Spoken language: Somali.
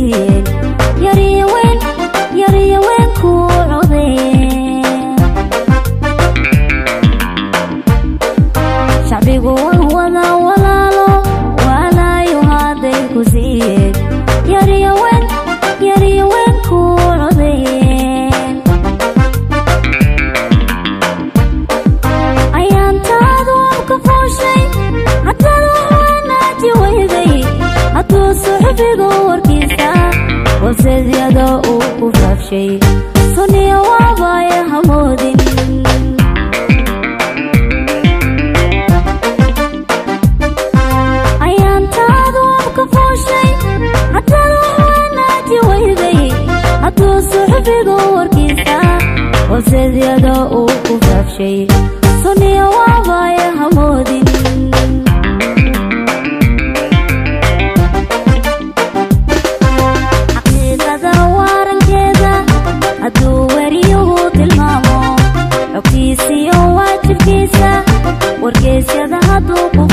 siiyeen yariya weyn ku codeen shacbigu wada walaalo walaayo hadday ku siiyeen yariya weyn ku codeen ayaantaadu ka fooshay haddana wanaati weyday hadduu suxufigu warkiisa waseedyada uu ku faafshay suniya waabaya hamoodin ayaantaadu ka fooshay haddana wanaati weyday hadduu suxufigu warkiisa waseedyada uu ku faafshay suniya waabaya hamoodin wargeysyada hadduu ku